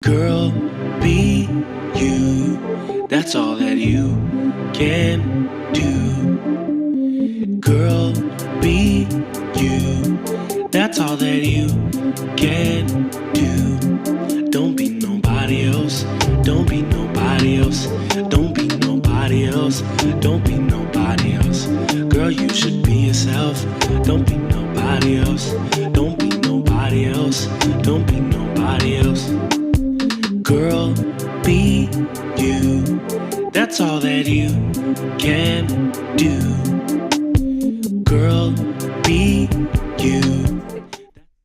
Girl, be you. That's all that you can do. Girl, be you. That's all that you can do. Don't be nobody else. Don't be nobody else. Don't be nobody else. Don't be nobody else. Girl, you should be yourself. Don't be nobody else. Don't be nobody else. Don't be nobody else. Girl, be you. That's all that you can do. Girl, be you.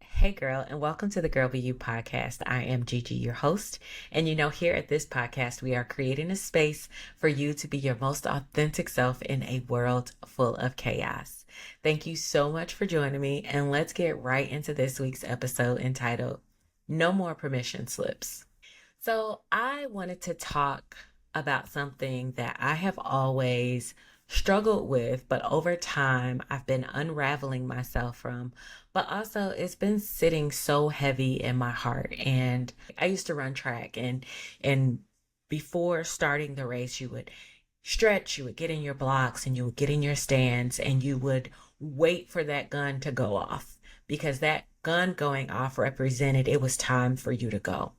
Hey girl, and welcome to the Girl Be You podcast. I am Gigi, your host, and here at this podcast, we are creating a space for you to be your most authentic self in a world full of chaos. Thank you so much for joining me, and let's get right into this week's episode entitled No More Permission Slips. So I wanted to talk about something that I have always struggled with, but over time I've been unraveling myself from, but also it's been sitting so heavy in my heart. And I used to run track, and before starting the race, you would stretch, you would get in your blocks, and you would get in your stands, and you would wait for that gun to go off, because that gun going off represented it was time for you to go.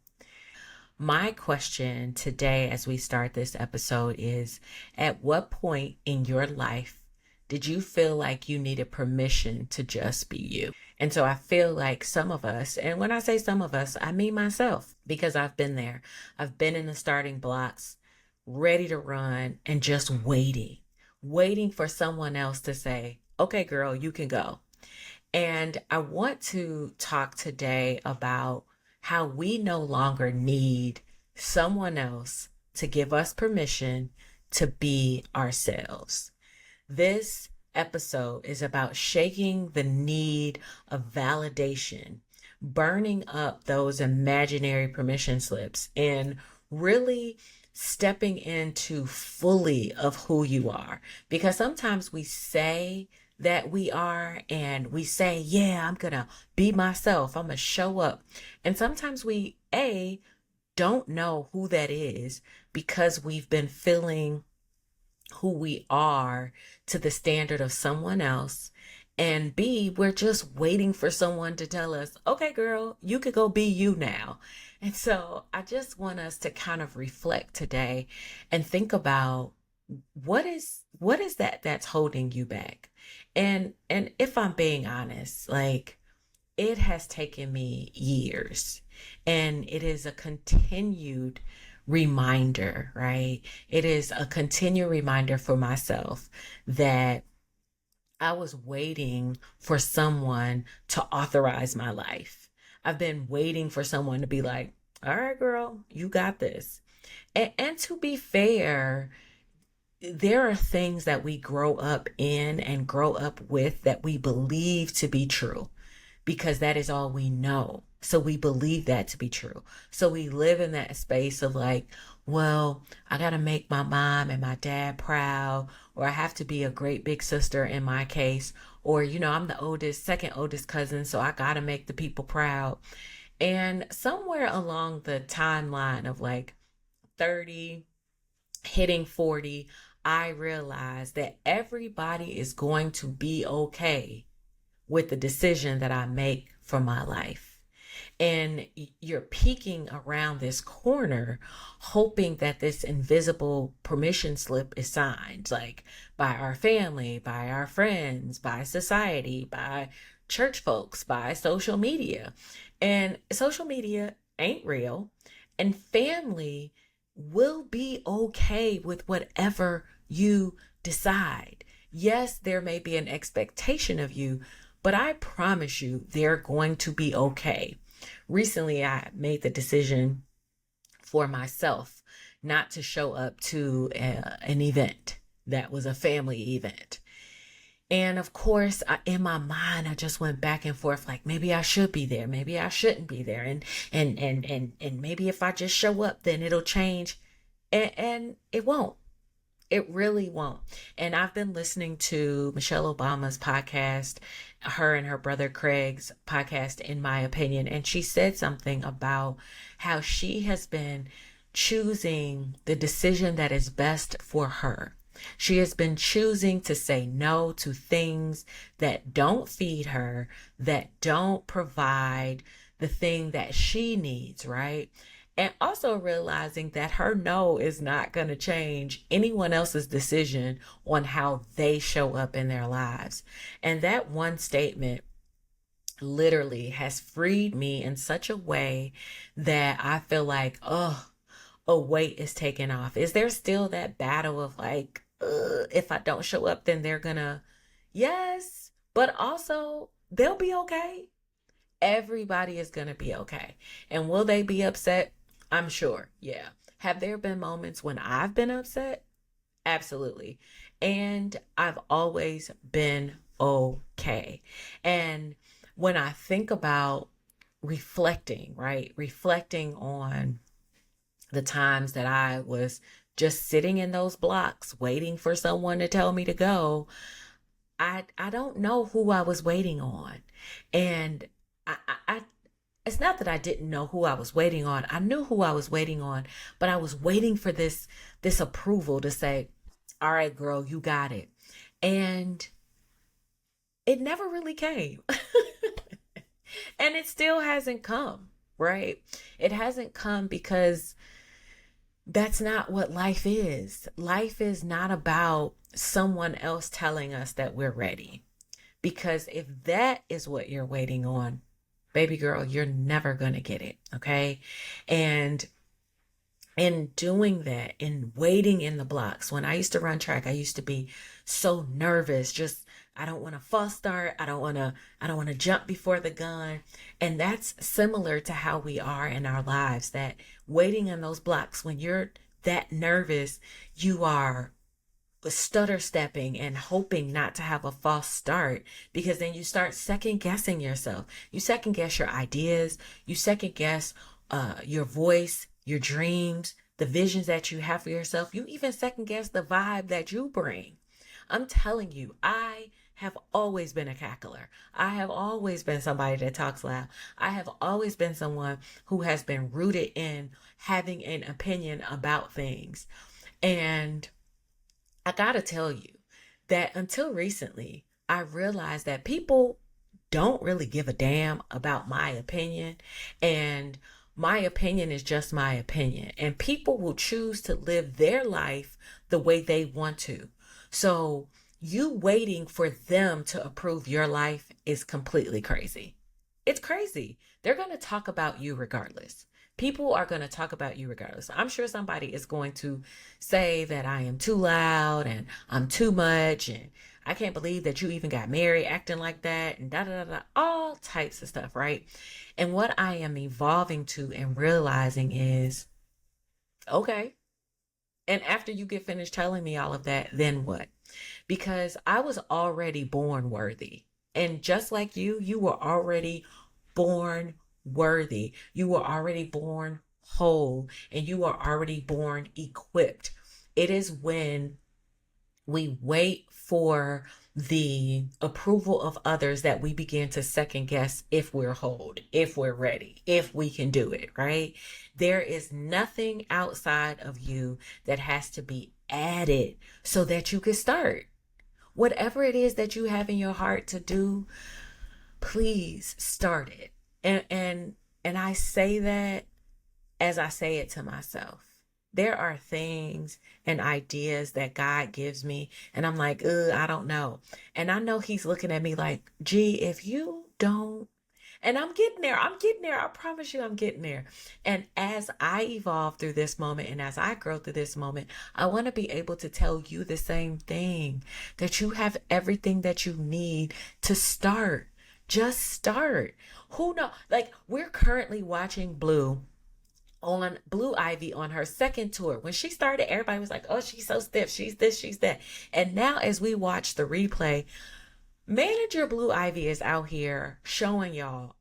My question today, as we start this episode, is at what point in your life did you feel like you needed permission to just be you? And so I feel like some of us, and when I say some of us, I mean myself, because I've been there. I've been in the starting blocks, ready to run, and just waiting for someone else to say, okay, girl, you can go. And I want to talk today about how we no longer need someone else to give us permission to be ourselves. This episode is about shaking the need of validation, burning up those imaginary permission slips, and really stepping into fully of who you are. Because sometimes we say that we are, and we say, yeah, I'm gonna be myself, I'm gonna show up. And sometimes we don't know who that is, because we've been feeling who we are to the standard of someone else. And B, we're just waiting for someone to tell us, okay, girl, you could go be you now. And so I just want us to kind of reflect today and think about what is that that's holding you back. And if I'm being honest, like, it has taken me years, and it is a continued reminder, right? It is a continued reminder for myself that I was waiting for someone to authorize my life. I've been waiting for someone to be like, all right, girl, you got this. And to be fair, there are things that we grow up in and grow up with that we believe to be true, because that is all we know. So we believe that to be true. So we live in that space of like, well, I got to make my mom and my dad proud, or I have to be a great big sister in my case, or, I'm the second oldest cousin, so I got to make the people proud. And somewhere along the timeline of like 30, hitting 40, I realized that everybody is going to be okay with the decision that I make for my life. And you're peeking around this corner, hoping that this invisible permission slip is signed, like by our family, by our friends, by society, by church folks, by social media. And social media ain't real, and family will be okay with whatever you decide. Yes, there may be an expectation of you, but I promise you, they're going to be okay. Recently, I made the decision for myself not to show up to an event that was a family event. And of course, in my mind, I just went back and forth, like, maybe I should be there, maybe I shouldn't be there, and maybe if I just show up, then it'll change, and it won't. It really won't. And I've been listening to Michelle Obama's podcast, her and her brother Craig's podcast, in my opinion. And she said something about how she has been choosing the decision that is best for her. She has been choosing to say no to things that don't feed her, that don't provide the thing that she needs, right? And also realizing that her no is not going to change anyone else's decision on how they show up in their lives. And that one statement literally has freed me in such a way that I feel like, oh, a weight is taken off. Is there still that battle of like, if I don't show up, then they're gonna, yes, but also they'll be okay. Everybody is gonna be okay. And will they be upset? I'm sure. Yeah. Have there been moments when I've been upset? Absolutely. And I've always been okay. And when I think about reflecting, right? Reflecting on the times that I was just sitting in those blocks waiting for someone to tell me to go, I don't know who I was waiting on. And I it's not that I didn't know who I was waiting on. I knew who I was waiting on, but I was waiting for this approval to say, "All right, girl, you got it." And it never really came. And it still hasn't come, right? It hasn't come because that's not what life is. Life is not about someone else telling us that we're ready. Because if that is what you're waiting on, baby girl, you're never going to get it. Okay. And in doing that, in waiting in the blocks, when I used to run track, I used to be so nervous. Just, I don't want to false start. I don't want to jump before the gun. And that's similar to how we are in our lives, that waiting in those blocks, when you're that nervous, you are stutter stepping and hoping not to have a false start, because then you start second guessing yourself. You second guess your ideas. You second guess your voice, your dreams, the visions that you have for yourself. You even second guess the vibe that you bring. I'm telling you, I have always been a cackler. I have always been somebody that talks loud. I have always been someone who has been rooted in having an opinion about things. And I gotta tell you that until recently, I realized that people don't really give a damn about my opinion. And my opinion is just my opinion. And people will choose to live their life the way they want to. So you waiting for them to approve your life is completely crazy. It's crazy. They're going to talk about you regardless. People are going to talk about you regardless. I'm sure somebody is going to say that I am too loud and I'm too much, and I can't believe that you even got married acting like that, and da da da da, all types of stuff, right? And what I am evolving to and realizing is, okay, and after you get finished telling me all of that, then what? Because I was already born worthy. And just like you were already born worthy. You were already born whole, and you are already born equipped. It is when we wait for the approval of others that we begin to second guess if we're whole, if we're ready, if we can do it, right? There is nothing outside of you that has to be added so that you can start. Whatever it is that you have in your heart to do, please start it. And I say that as I say it to myself. There are things and ideas that God gives me, and I'm like, I don't know. And I know He's looking at me like, gee, if you don't, and I'm getting there. I'm getting there. I promise you, I'm getting there. And as I evolve through this moment and as I grow through this moment, I want to be able to tell you the same thing, that you have everything that you need to start. Just start. Who knows? Like, we're currently watching Blue Ivy on her second tour. When she started, everybody was like, oh, she's so stiff. She's this, she's that. And now as we watch the replay, Manager Blue Ivy is out here showing y'all.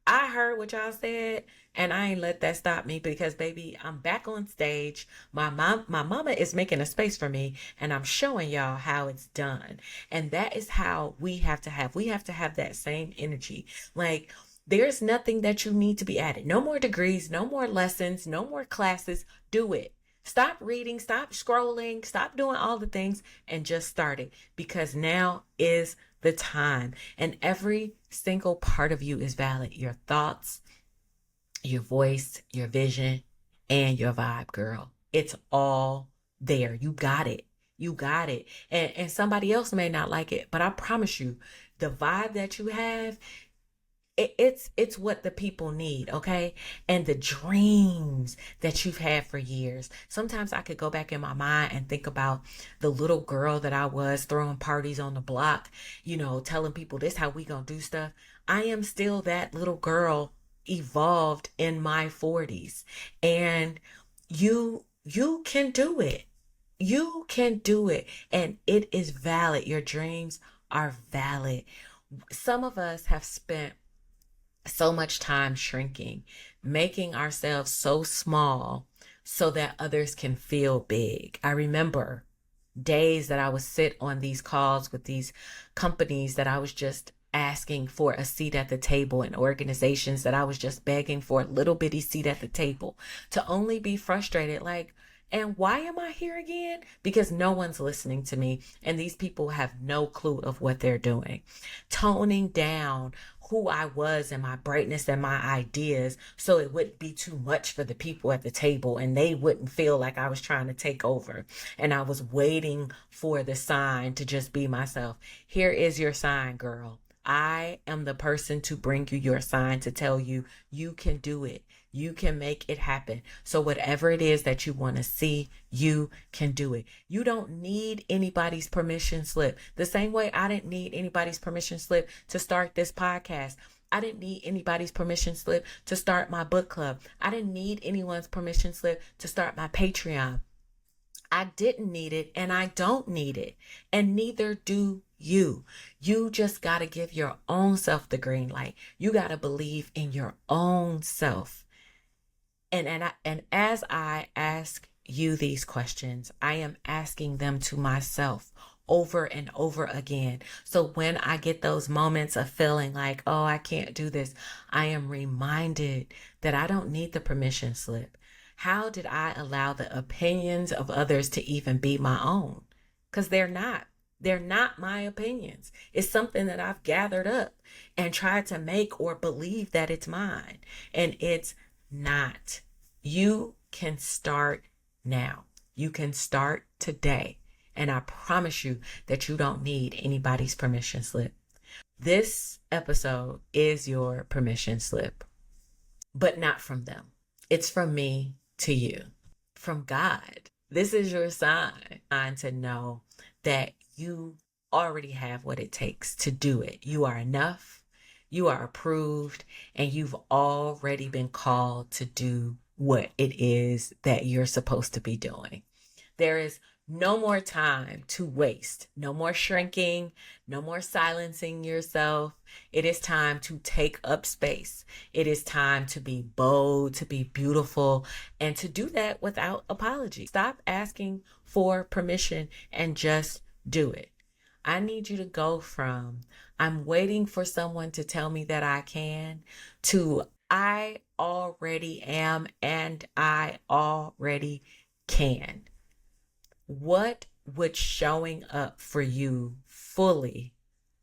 I heard what y'all said, and I ain't let that stop me because, baby, I'm back on stage. My mama is making a space for me, and I'm showing y'all how it's done. And that is how we have to have. We have to have that same energy. Like, there's nothing that you need to be added. No more degrees, no more lessons, no more classes. Do it. Stop reading, stop scrolling, stop doing all the things, and just start it, because now is the time. And every single part of you is valid. Your thoughts, your voice, your vision, and your vibe, girl. It's all there. You got it. You got it. And somebody else may not like it, but I promise you, the vibe that you have, it's what the people need, okay? And the dreams that you've had for years. Sometimes I could go back in my mind and think about the little girl that I was, throwing parties on the block, telling people this how we gonna do stuff. I am still that little girl, evolved in my 40s. And you can do it. You can do it, and it is valid. Your dreams are valid. Some of us have spent so much time shrinking, making ourselves so small so that others can feel big. I remember days that I would sit on these calls with these companies that I was just asking for a seat at the table, and organizations that I was just begging for a little bitty seat at the table, to only be frustrated like, and why am I here again? Because no one's listening to me, and these people have no clue of what they're doing. Toning down who I was and my brightness and my ideas so it wouldn't be too much for the people at the table, and they wouldn't feel like I was trying to take over. And I was waiting for the sign to just be myself. Here is your sign, girl. I am the person to bring you your sign, to tell you you can do it. You can make it happen. So whatever it is that you want to see, you can do it. You don't need anybody's permission slip. The same way I didn't need anybody's permission slip to start this podcast. I didn't need anybody's permission slip to start my book club. I didn't need anyone's permission slip to start my Patreon. I didn't need it, and I don't need it, and neither do you. You just got to give your own self the green light. You got to believe in your own self. And as I ask you these questions, I am asking them to myself over and over again. So when I get those moments of feeling like, oh, I can't do this, I am reminded that I don't need the permission slip. How did I allow the opinions of others to even be my own? Because they're not. They're not my opinions. It's something that I've gathered up and tried to make or believe that it's mine. And it's not. You can start now. You can start today. And I promise you that you don't need anybody's permission slip. This episode is your permission slip, but not from them. It's from me to you, from God. This is your sign to know that you already have what it takes to do it. You are enough, you are approved, and you've already been called to do what it is that you're supposed to be doing. There is no more time to waste. No more shrinking. No more silencing yourself. It is time to take up space. It is time to be bold, to be beautiful, and to do that without apology. Stop asking for permission and just do it. I need you to go from I'm waiting for someone to tell me that I can to I already am and I already can. What would showing up for you fully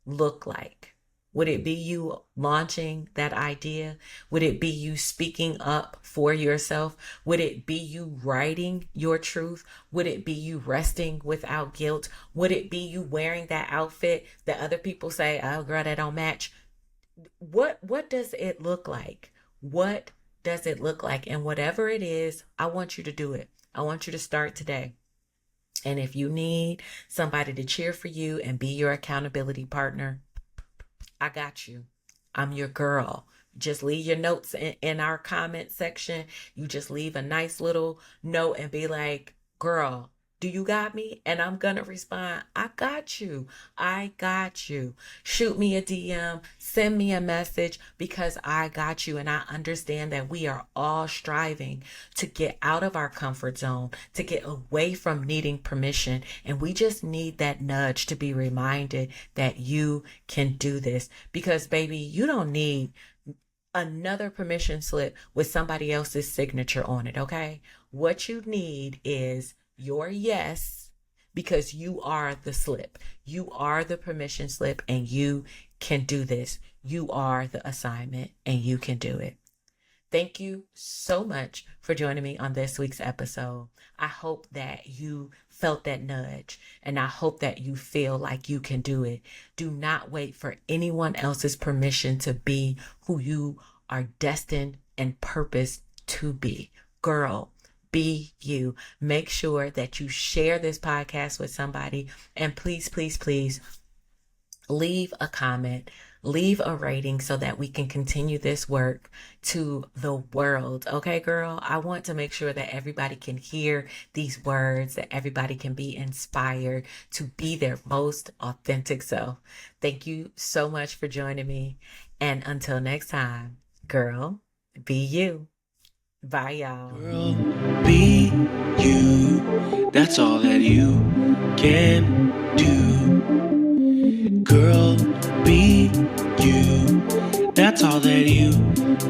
look like? Would it be you launching that idea? Would it be you speaking up for yourself? Would it be you writing your truth? Would it be you resting without guilt? Would it be you wearing that outfit that other people say, oh girl, that don't match? What does it look like? What does it look like? And whatever it is, I want you to do it. I want you to start today. And if you need somebody to cheer for you and be your accountability partner, I got you. I'm your girl. Just leave your notes in our comment section. You just leave a nice little note and be like, girl, Do you got me? And I'm going to respond, I got you. I got you. Shoot me a DM, send me a message because I got you. And I understand that we are all striving to get out of our comfort zone, to get away from needing permission. And we just need that nudge to be reminded that you can do this. Because, baby, you don't need another permission slip with somebody else's signature on it, okay? What you need is your yes, because you are the slip. You are the permission slip, and you can do this. You are the assignment, and you can do it. Thank you so much for joining me on this week's episode. I hope that you felt that nudge, and I hope that you feel like you can do it. Do not wait for anyone else's permission to be who you are destined and purposed to be. Girl, be you. Make sure that you share this podcast with somebody, and please, please, please leave a comment, leave a rating so that we can continue this work to the world. Okay, girl? I want to make sure that everybody can hear these words, that everybody can be inspired to be their most authentic self. Thank you so much for joining me. And until next time, girl, be you. Bye, y'all. Girl, be you. That's all that you can do. Girl, be you. That's all that you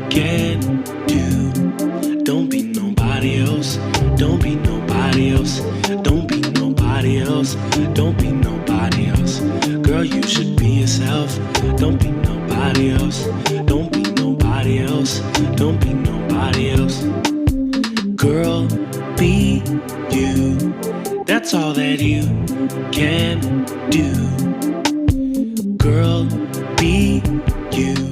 can do. Don't be nobody else. Don't be nobody else. Don't be nobody else. Don't be nobody else. Girl, you should be yourself. Don't be nobody else. Don't be nobody else. Don't be nobody else. Girl, be you. That's all that you can do. Girl, be you.